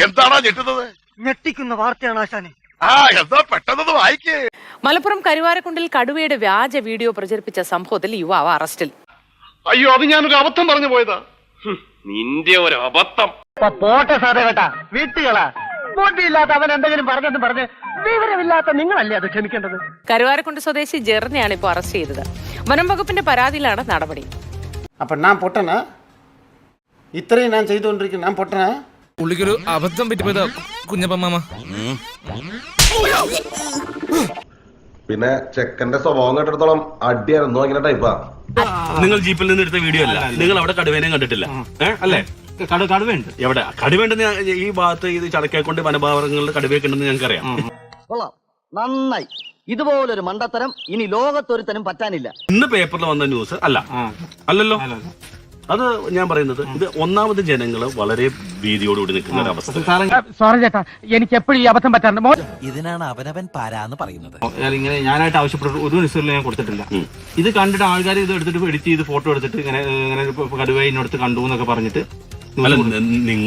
എന്താണോ ഞെട്ടുന്നത്? ഞെട്ടിക്കുന്ന വാർത്തയാണ് ആശാനെ. എന്താ പെട്ടെന്ന് വായിക്കേ. മലപ്പുറം കരുവാരക്കുണ്ടിൽ കടുവയുടെ വ്യാജ വീഡിയോ പ്രചരിപ്പിച്ച സംഭവത്തിൽ യുവാവ് അറസ്റ്റിൽ. അയ്യോ, അത് ഞാനൊരു അബദ്ധം പറഞ്ഞു പോയതാ. നിന്റെ ഒരു അബദ്ധം. പോട്ടെ സാറേ കേട്ടാ, വീട്ടുകളാ ബോട്ടിയില്ലാത്ത അവൻ എന്തെങ്കിലും പറഞ്ഞെന്ന് പറഞ്ഞ് വിവരമില്ലാത്ത നിങ്ങളല്ലേ അത് ക്ഷമിക്കേണ്ടത്. കരുവാരക്കുണ്ട് സ്വദേശി ജെറിനെയാണ് ഇപ്പോൾ അറസ്റ്റ് ചെയ്തത്. വനം വകുപ്പിന്റെ പരാതിയിലാണ് നടപടി. അപ്പൊ ഞാൻ പൊട്ടനാ? ഇത്രയും ഞാൻ ചെയ്തുകൊണ്ടിരിക്കുന്നു, ഞാൻ പൊട്ടനാ? പുള്ളിക്കൊരു അബദ്ധം പറ്റിപ്പോയതാ കുഞ്ഞപ്പ മാമ. പിന്നെ ചെക്കന്റെ സ്വഭാവം കേട്ടിടത്തോളം അടിയായിരുന്നു ഇങ്ങനെ ടൈപ്പാ. നിങ്ങൾ ജീപ്പിൽ നിന്ന് എടുത്ത വീഡിയോ അല്ല, നിങ്ങൾ അവിടെ കടുവേനെ കണ്ടിട്ടില്ല അല്ലേ? കടുവയുണ്ട് എവിടെ? കടുവയുണ്ടെന്ന് ഈ ഭാഗത്ത് ഇത് ചടക്കേക്കൊണ്ട് വനഭാഗങ്ങളിൽ കടുവയൊക്കെ ഉണ്ടെന്ന് ഞങ്ങൾക്കറിയാം. കൊള്ളാം, നന്നായി. ഇതുപോലൊരു മണ്ടത്തരം ഇനി ലോകത്തൊരുത്തനും പറ്റാനില്ല. ഇന്ന് പേപ്പറിൽ വന്ന ന്യൂസ് അല്ലല്ലോ. അത് ഞാൻ പറയുന്നത്, ഇത് ഒന്നാമത് ജനങ്ങള് വളരെ ഭീതിയോടുകൂടി നിൽക്കുന്ന ഒരു അവസ്ഥ. സോറി ചേട്ടാ, എനിക്ക് എപ്പോഴും ഈ അബദ്ധം പറ്റാറുണ്ട്. ഇതിനാണ് അവനവൻ പാരാന്ന് പറയുന്നത്. ഇങ്ങനെ ഞാനായിട്ട് ആവശ്യപ്പെട്ട ഒരു നിശ്ചയം ഞാൻ കൊടുത്തിട്ടില്ല. ഇത് കണ്ടിട്ട് ആൾക്കാർ ഇത് എടുത്തിട്ട് എഡിറ്റ് ചെയ്ത് ഫോട്ടോ എടുത്തിട്ട് ഇങ്ങനെ കടുവയിനടുത്ത് കണ്ടു എന്നൊക്കെ പറഞ്ഞിട്ട്.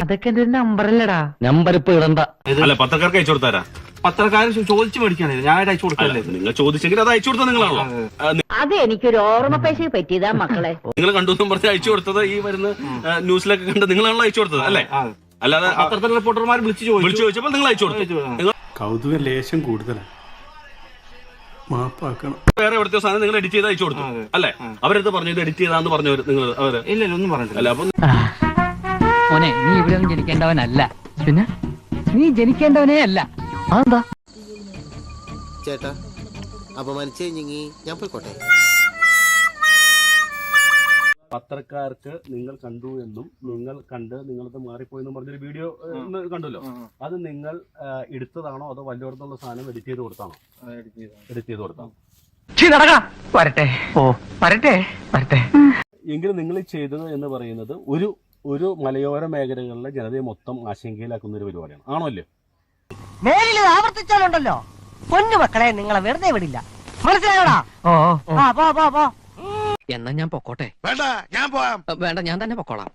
അതൊക്കെ നമ്പറല്ലടാ, നമ്പർ ഇപ്പൊ ഇടണ്ട. അല്ല, പത്രക്കാർക്ക് അയച്ചു കൊടുത്താരാ? പത്രക്കാർ ചോദിച്ചു മേടിക്കാണ്, ഞാനായിട്ട് അയച്ചു കൊടുക്കല്ലേ. നിങ്ങൾ ചോദിച്ചെങ്കിൽ അത് അയച്ചു കൊടുത്താൽ നിങ്ങളാണല്ലോ. അത് എനിക്കൊരു ഓർമ്മ പേശ പറ്റിയതാ മക്കളെ. നിങ്ങൾ കണ്ടു എന്നും പറഞ്ഞ് അയച്ചു കൊടുത്തത് ഈ വരുന്ന ന്യൂസിലൊക്കെ കണ്ട് നിങ്ങളാണല്ലോ അയച്ചു കൊടുത്തത് അല്ലേ? അല്ലാതെ പത്രത്തിലെ റിപ്പോർട്ടർമാർ വിളിച്ചു ചോദിച്ചപ്പോൾ നിങ്ങൾ അയച്ചു കൊടുത്തു. കൗതുക ലേശം കൂടുതലാണ്, മാപ്പാക്കണം. വേറെ എവിടുത്തെ സാധനം നിങ്ങൾ എഡിറ്റ് ചെയ്ത് അയച്ചു കൊടുത്തു അല്ലേ? അവരടുത്ത് പറഞ്ഞു ഇത് എഡിറ്റ് ചെയ്താന്ന് പറഞ്ഞവർ നിങ്ങൾ അവര് ഇല്ല ഒന്നും പറഞ്ഞിട്ടില്ല. അല്ല, അപ്പൊ മോനെ, നീ ഇവിടെ ഒന്നും ജനിക്കേണ്ടവനല്ല. പിന്നെ നീ ജനിക്കേണ്ടവനേ അല്ല. അതെന്താ ചേട്ടാ അപമാനിച്ചേ ഞാൻ പോയിക്കോട്ടെ. പത്രക്കാർക്ക് നിങ്ങൾ കണ്ടു എന്നും നിങ്ങൾ കണ്ട് നിങ്ങളത് മാറിപ്പോയെന്നും പറഞ്ഞൊരു വീഡിയോ കണ്ടല്ലോ. അത് നിങ്ങൾ എടുത്തതാണോ അതോ വല്ലയിടത്തുള്ള സാധനം എഡിറ്റ് ചെയ്ത് കൊടുത്താണോ? എഡിറ്റ് ചെയ്ത് കൊടുത്താണോ? വരട്ടെ വരട്ടെ വരട്ടെ. എങ്കിലും നിങ്ങൾ ചെയ്തത് എന്ന് പറയുന്നത് ഒരു മലയോര മേഖലകളിലെ ജനതയെ മൊത്തം ആശങ്കയിലാക്കുന്ന ഒരു പരിപാടിയാണ്, ആണോ അല്ലേ? മേലിൽ ആവർത്തിച്ചാലുണ്ടല്ലോ പൊന്നു മക്കളെ, നിങ്ങളെ വെറുതെ വിടില്ല. മനസ്സിലായോടാ? എന്നാ ഞാൻ പൊക്കോട്ടെ. വേണ്ട, ഞാൻ പോവാം. വേണ്ട, ഞാൻ തന്നെ പൊക്കോളാം.